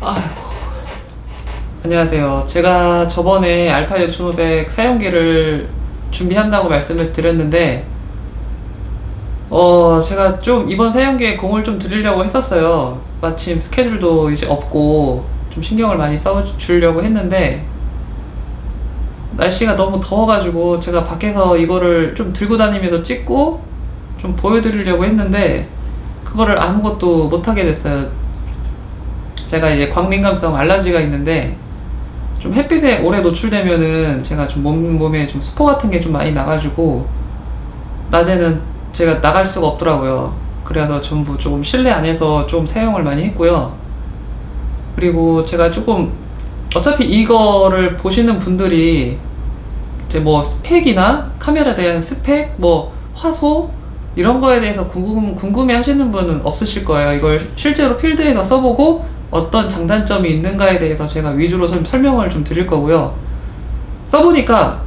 아이고. 안녕하세요. 제가 저번에 알파 6500 사용기를 준비한다고 말씀을 드렸는데, 제가 좀 이번 사용기에 공을 좀 들이려고 했었어요. 마침 스케줄도 이제 없고, 좀 신경을 많이 써주려고 했는데, 날씨가 너무 더워가지고, 제가 밖에서 이거를 좀 들고 다니면서 찍고, 좀 보여드리려고 했는데, 그거를 아무것도 못하게 됐어요. 제가 이제 광민감성 알러지가 있는데, 좀 햇빛에 오래 노출되면은 제가 좀 몸에 좀 스포 같은 게 좀 많이 나가지고 낮에는 제가 나갈 수가 없더라고요. 그래서 전부 조금 실내 안에서 좀 사용을 많이 했고요. 그리고 제가 조금 어차피 이거를 보시는 분들이 이제 뭐 스펙이나 카메라에 대한 스펙, 뭐 화소 이런 거에 대해서 궁금해 하시는 분은 없으실 거예요. 이걸 실제로 필드에서 써보고 어떤 장단점이 있는가에 대해서 제가 위주로 설명을 좀 드릴 거고요. 써보니까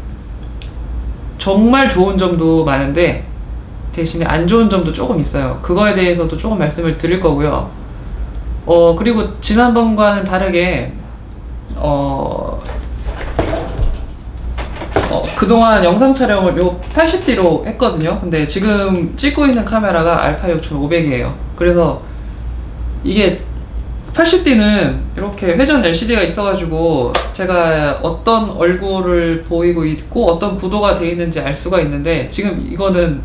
정말 좋은 점도 많은데 대신에 안 좋은 점도 조금 있어요. 그거에 대해서도 조금 말씀을 드릴 거고요. 그리고 지난번과는 다르게 그동안 영상 촬영을 요 80D로 했거든요. 근데 지금 찍고 있는 카메라가 알파 6500이에요. 그래서 이게 80D는 이렇게 회전 LCD가 있어가지고 제가 어떤 얼굴을 보이고 있고 어떤 구도가 되어 있는지 알 수가 있는데, 지금 이거는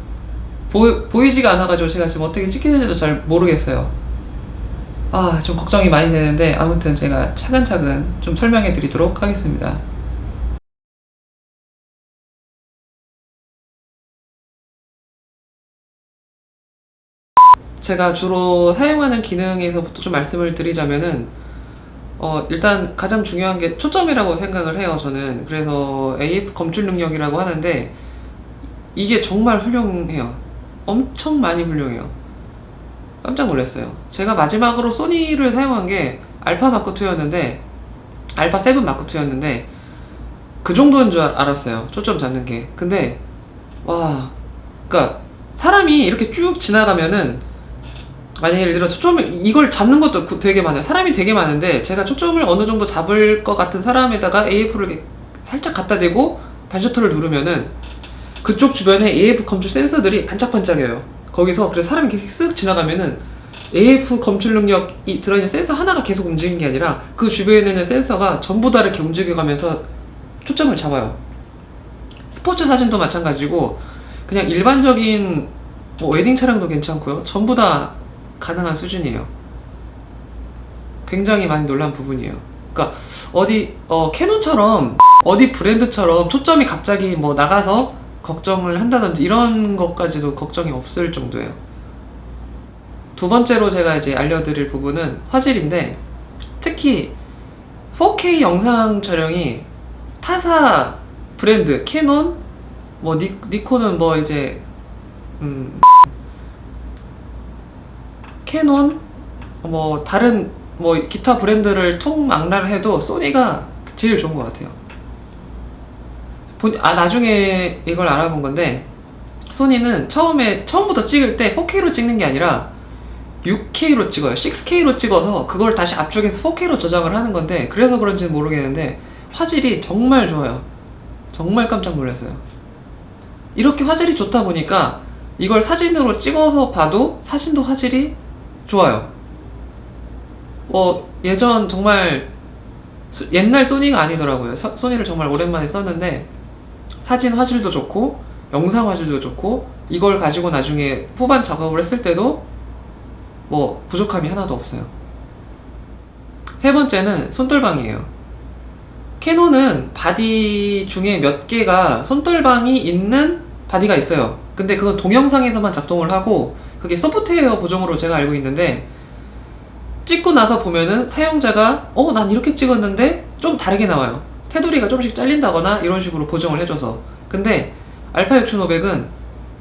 보이지가 않아가지고 제가 지금 어떻게 찍히는지도 잘 모르겠어요. 좀 걱정이 많이 되는데, 아무튼 제가 차근차근 좀 설명해 드리도록 하겠습니다. 제가 주로 사용하는 기능에서부터 좀 말씀을 드리자면은, 일단 가장 중요한 게 초점이라고 생각을 해요, 저는. 그래서 AF 검출 능력이라고 하는데, 이게 정말 훌륭해요. 엄청 많이 훌륭해요. 깜짝 놀랐어요. 제가 마지막으로 소니를 사용한 게 알파 마크2였는데, 알파 7 마크2였는데, 그 정도인 줄 알았어요. 초점 잡는 게. 근데, 와, 그니까, 사람이 이렇게 쭉 지나가면은, 만약 예를 들어 초점을 이걸 잡는 것도 되게 많아요. 사람이 되게 많은데 제가 초점을 어느 정도 잡을 것 같은 사람에다가 AF를 이렇게 살짝 갖다 대고 반셔터를 누르면은 그쪽 주변에 AF 검출 센서들이 반짝반짝해요. 거기서 그래서 사람이 계속 쓱 지나가면은 AF 검출 능력이 들어있는 센서 하나가 계속 움직이는 게 아니라 그 주변에 있는 센서가 전부 다 이렇게 움직여가면서 초점을 잡아요. 스포츠 사진도 마찬가지고 그냥 일반적인 뭐 웨딩 촬영도 괜찮고요. 전부 다 가능한 수준이에요. 굉장히 많이 놀란 부분이에요. 그러니까 캐논처럼 어디 브랜드처럼 초점이 갑자기 뭐 나가서 걱정을 한다든지 이런 것까지도 걱정이 없을 정도예요. 두 번째로 제가 이제 알려드릴 부분은 화질인데, 특히 4K 영상 촬영이 타사 브랜드 캐논, 뭐 니콘은 뭐 이제 캐논, 뭐 다른 뭐 기타 브랜드를 통망라를 해도 소니가 제일 좋은 것 같아요. 나중에 이걸 알아본 건데, 소니는 처음부터 찍을 때 4K로 찍는 게 아니라 6K로 찍어요. 6K로 찍어서 그걸 다시 압축해서 4K로 저장을 하는 건데, 그래서 그런지는 모르겠는데 화질이 정말 좋아요. 정말 깜짝 놀랐어요. 이렇게 화질이 좋다 보니까 이걸 사진으로 찍어서 봐도 사진도 화질이 좋아요. 예전 정말 옛날 소니가 아니더라고요. 소니를 정말 오랜만에 썼는데 사진 화질도 좋고 영상 화질도 좋고, 이걸 가지고 나중에 후반 작업을 했을 때도 뭐 부족함이 하나도 없어요. 세 번째는 손떨방이에요. 캐논은 바디 중에 몇 개가 손떨방이 있는 바디가 있어요. 근데 그건 동영상에서만 작동을 하고 그게 소프트웨어 보정으로 제가 알고 있는데, 찍고 나서 보면은 사용자가 난 이렇게 찍었는데 좀 다르게 나와요. 테두리가 조금씩 잘린다거나 이런 식으로 보정을 해줘서. 근데 알파 6500은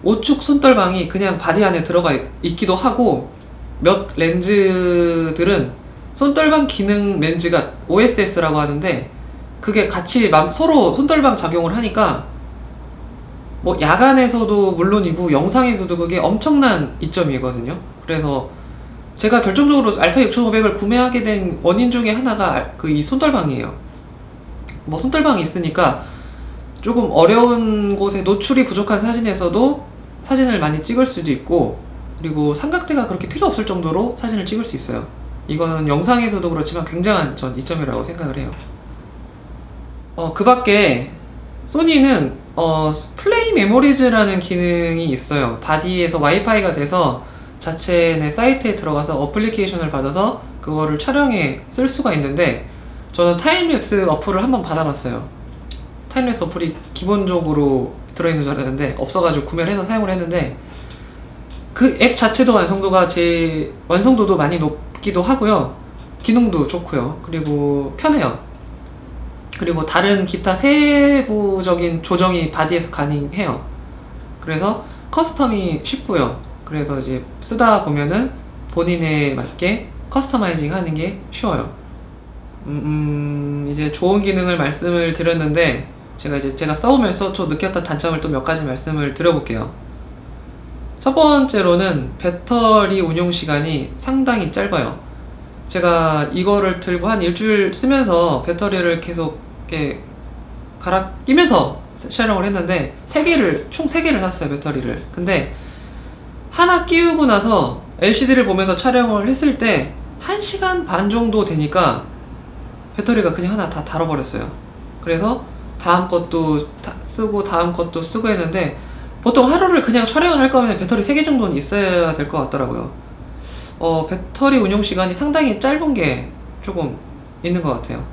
우측 손떨방이 그냥 바디 안에 들어가 있기도 하고, 몇 렌즈들은 손떨방 기능 렌즈가 OSS라고 하는데, 그게 같이 서로 손떨방 작용을 하니까 뭐 야간에서도 물론이고 영상에서도 그게 엄청난 이점이거든요. 그래서 제가 결정적으로 알파 6500을 구매하게 된 원인 중에 하나가 그 이 손떨방이에요. 뭐 손떨방이 있으니까 조금 어려운 곳에 노출이 부족한 사진에서도 사진을 많이 찍을 수도 있고, 그리고 삼각대가 그렇게 필요 없을 정도로 사진을 찍을 수 있어요. 이거는 영상에서도 그렇지만 굉장한 전 이점이라고 생각을 해요. 그 밖에 소니는 플레이 메모리즈라는 기능이 있어요. 바디에서 와이파이가 돼서 자체 내 사이트에 들어가서 어플리케이션을 받아서 그거를 촬영에 쓸 수가 있는데, 저는 타임랩스 어플을 한번 받아봤어요. 타임랩스 어플이 기본적으로 들어있는 줄 알았는데 없어가지고 구매를 해서 사용을 했는데, 그 앱 자체도 완성도도 많이 높기도 하고요. 기능도 좋고요. 그리고 편해요. 그리고 다른 기타 세부적인 조정이 바디에서 가능해요. 그래서 커스텀이 쉽고요. 그래서 이제 쓰다 보면은 본인에 맞게 커스터마이징 하는 게 쉬워요. 이제 좋은 기능을 말씀을 드렸는데, 제가 써오면서 저 느꼈던 단점을 또 몇 가지 말씀을 드려볼게요. 첫 번째로는 배터리 운용 시간이 상당히 짧아요. 제가 이거를 들고 한 일주일 쓰면서 배터리를 계속 이렇게 갈아 끼면서 촬영을 했는데, 총 3개를 샀어요, 배터리를. 근데 하나 끼우고 나서 LCD를 보면서 촬영을 했을 때 1시간 반 정도 되니까 배터리가 그냥 하나 다 닳아버렸어요. 그래서 다음 것도 쓰고 했는데, 보통 하루를 그냥 촬영을 할 거면 배터리 3개 정도는 있어야 될 것 같더라고요. 배터리 운용 시간이 상당히 짧은 게 조금 있는 것 같아요.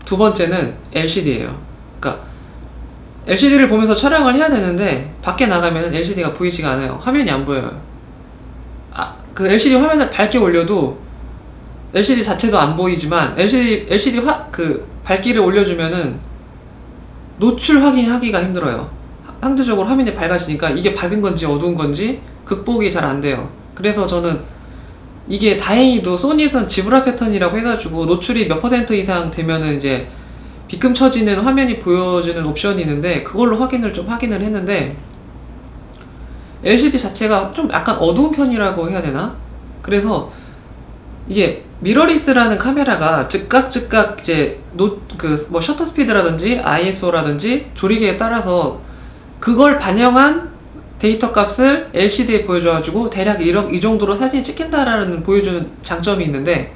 두 번째는 LCD예요. 그러니까 LCD를 보면서 촬영을 해야 되는데 밖에 나가면 LCD가 보이지가 않아요. 화면이 안 보여요. 그 LCD 화면을 밝게 올려도 LCD 자체도 안 보이지만, LCD 그 밝기를 올려주면은 노출 확인하기가 힘들어요. 상대적으로 화면이 밝아지니까 이게 밝은 건지 어두운 건지 극복이 잘 안 돼요. 그래서 저는 이게 다행히도 소니에선 지브라 패턴이라고 해가지고 노출이 몇 % 이상 되면은 이제 비금 처지는 화면이 보여주는 옵션이 있는데, 그걸로 확인을 했는데 LCD 자체가 좀 약간 어두운 편이라고 해야 되나? 그래서 이게 미러리스라는 카메라가 즉각 이제 뭐 셔터 스피드라든지 ISO라든지 조리개에 따라서 그걸 반영한 데이터 값을 LCD에 보여줘가지고 대략 이 정도로 사진이 찍힌다라는 보여주는 장점이 있는데,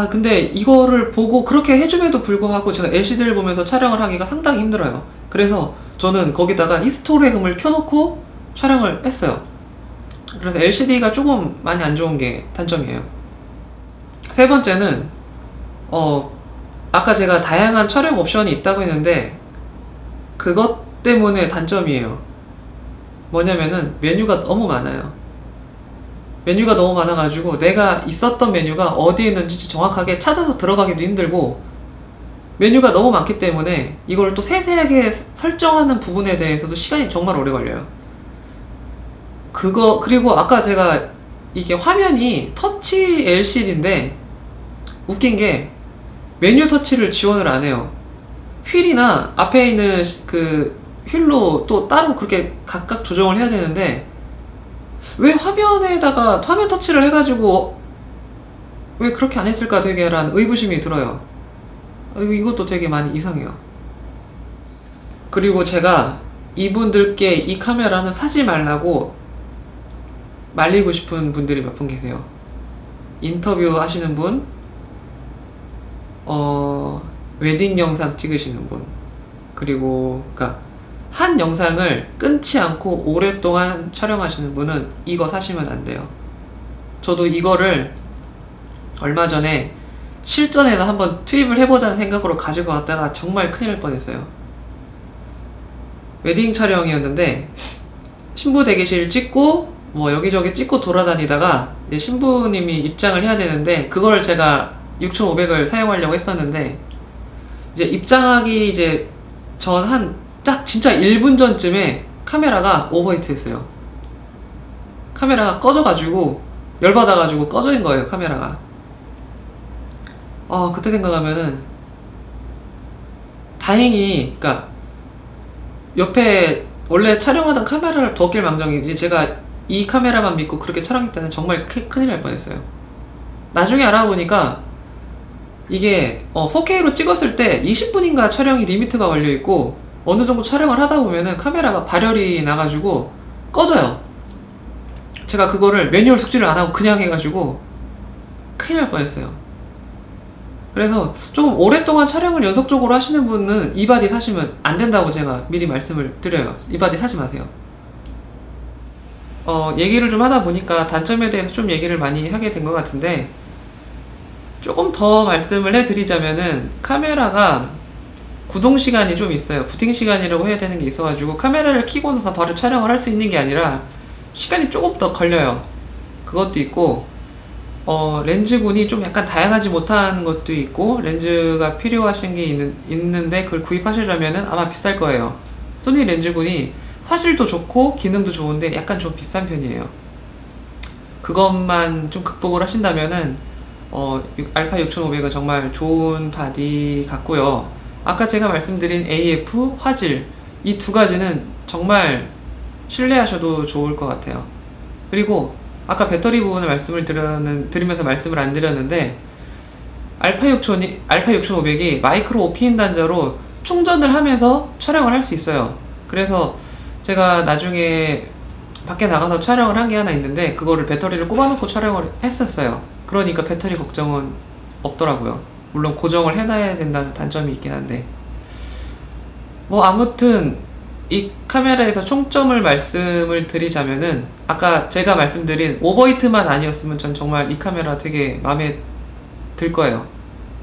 근데 이거를 보고 그렇게 해줌에도 불구하고 제가 LCD를 보면서 촬영을 하기가 상당히 힘들어요. 그래서 저는 거기다가 히스토그램을 켜놓고 촬영을 했어요. 그래서 LCD가 조금 많이 안 좋은 게 단점이에요. 세 번째는 아까 제가 다양한 촬영 옵션이 있다고 했는데 그것 때문에 단점이에요. 뭐냐면은 메뉴가 너무 많아요. 메뉴가 너무 많아가지고 내가 있었던 메뉴가 어디에 있는지 정확하게 찾아서 들어가기도 힘들고, 메뉴가 너무 많기 때문에 이걸 또 세세하게 설정하는 부분에 대해서도 시간이 정말 오래 걸려요. 그리고 아까 제가 이게 화면이 터치 LCD인데 웃긴 게 메뉴 터치를 지원을 안 해요. 휠이나 앞에 있는 그 휠로 또 따로 그렇게 각각 조정을 해야 되는데, 왜 화면에다가 화면 터치를 해가지고 왜 그렇게 안 했을까 되게 라는 의구심이 들어요. 이것도 되게 많이 이상해요. 그리고 제가 이분들께 이 카메라는 사지 말라고 말리고 싶은 분들이 몇 분 계세요. 인터뷰 하시는 분, 웨딩 영상 찍으시는 분, 그리고 그러니까 한 영상을 끊지 않고 오랫동안 촬영하시는 분은 이거 사시면 안 돼요. 저도 이거를 얼마 전에 실전에서 한번 투입을 해보자는 생각으로 가지고 왔다가 정말 큰일 날 뻔했어요. 웨딩 촬영이었는데 신부 대기실 찍고 뭐 여기저기 찍고 돌아다니다가 이제 신부님이 입장을 해야 되는데, 그걸 제가 6500을 사용하려고 했었는데, 이제 입장하기 이제 전 딱 진짜 1분 전쯤에 카메라가 오버히트 했어요. 카메라가 꺼져가지고 열받아가지고 꺼진 거예요, 카메라가. 그때 생각하면은 다행히, 그러니까 옆에 원래 촬영하던 카메라를 더 낄 망정이지, 제가 이 카메라만 믿고 그렇게 촬영했다면 정말 큰일 날 뻔했어요. 나중에 알아보니까 이게 4K로 찍었을 때 20분인가 촬영이 리미트가 걸려있고 어느 정도 촬영을 하다 보면은 카메라가 발열이 나가지고 꺼져요. 제가 그거를 매뉴얼 숙지를 안 하고 그냥 해가지고 큰일 날 뻔했어요. 그래서 조금 오랫동안 촬영을 연속적으로 하시는 분은 이바디 사시면 안 된다고 제가 미리 말씀을 드려요. 이바디 사지 마세요. 얘기를 좀 하다 보니까 단점에 대해서 좀 얘기를 많이 하게 된 것 같은데, 조금 더 말씀을 해드리자면은 카메라가 구동 시간이 좀 있어요. 부팅 시간이라고 해야 되는 게 있어가지고 카메라를 켜고 나서 바로 촬영을 할 수 있는 게 아니라 시간이 조금 더 걸려요. 그것도 있고 렌즈군이 좀 약간 다양하지 못한 것도 있고, 렌즈가 필요하신 게 있는데 그걸 구입하시려면은 아마 비쌀 거예요. 소니 렌즈군이 화질도 좋고 기능도 좋은데 약간 좀 비싼 편이에요. 그것만 좀 극복을 하신다면은 알파 6500은 정말 좋은 바디 같고요. 아까 제가 말씀드린 AF, 화질, 이 두 가지는 정말 신뢰하셔도 좋을 것 같아요. 그리고 아까 배터리 부분을 드리면서 말씀을 안 드렸는데, 알파 6500이 마이크로 5핀 단자로 충전을 하면서 촬영을 할 수 있어요. 그래서 제가 나중에 밖에 나가서 촬영을 한 게 하나 있는데 그거를 배터리를 꼽아놓고 촬영을 했었어요. 그러니까 배터리 걱정은 없더라고요. 물론 고정을 해놔야 된다는 단점이 있긴 한데, 아무튼 이 카메라에서 총점을 말씀을 드리자면은, 아까 제가 말씀드린 오버히트만 아니었으면 전 정말 이 카메라 되게 마음에 들 거예요.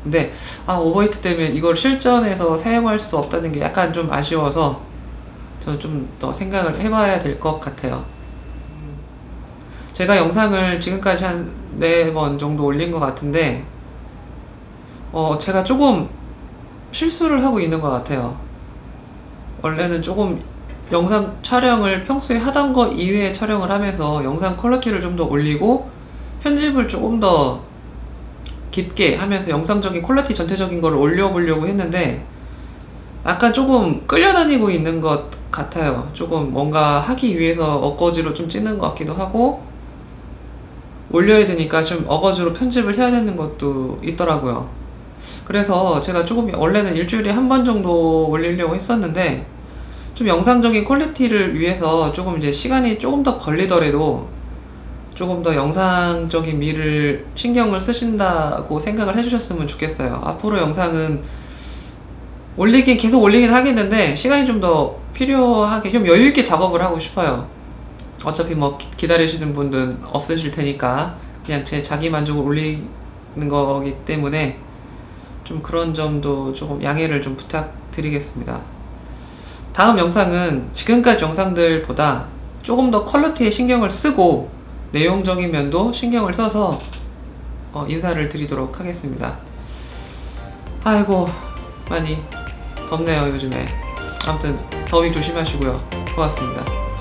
근데 오버히트 때문에 이걸 실전에서 사용할 수 없다는 게 약간 좀 아쉬워서 저는 좀 더 생각을 해봐야 될 것 같아요. 제가 영상을 지금까지 한 4번 정도 올린 것 같은데 제가 조금 실수를 하고 있는 것 같아요. 원래는 조금 영상 촬영을 평소에 하던 거 이외에 촬영을 하면서 영상 퀄리티를 좀 더 올리고 편집을 조금 더 깊게 하면서 영상적인 퀄리티 전체적인 걸 올려보려고 했는데 약간 조금 끌려다니고 있는 것 같아요. 조금 뭔가 하기 위해서 어거지로 좀 찍는 것 같기도 하고, 올려야 되니까 좀 어거지로 편집을 해야 되는 것도 있더라고요. 그래서 제가 조금 원래는 일주일에 한 번 정도 올리려고 했었는데, 좀 영상적인 퀄리티를 위해서 조금 이제 시간이 조금 더 걸리더라도 조금 더 영상적인 미를 신경을 쓰신다고 생각을 해주셨으면 좋겠어요. 앞으로 영상은 계속 올리긴 하겠는데 시간이 좀 더 필요하게 좀 여유있게 작업을 하고 싶어요. 어차피 기다리시는 분들은 없으실 테니까 그냥 제 자기 만족을 올리는 거기 때문에 좀 그런 점도 조금 양해를 좀 부탁드리겠습니다. 다음 영상은 지금까지 영상들보다 조금 더 퀄리티에 신경을 쓰고 내용적인 면도 신경을 써서 인사를 드리도록 하겠습니다. 아이고, 많이 덥네요 요즘에. 아무튼 더위 조심하시고요. 고맙습니다.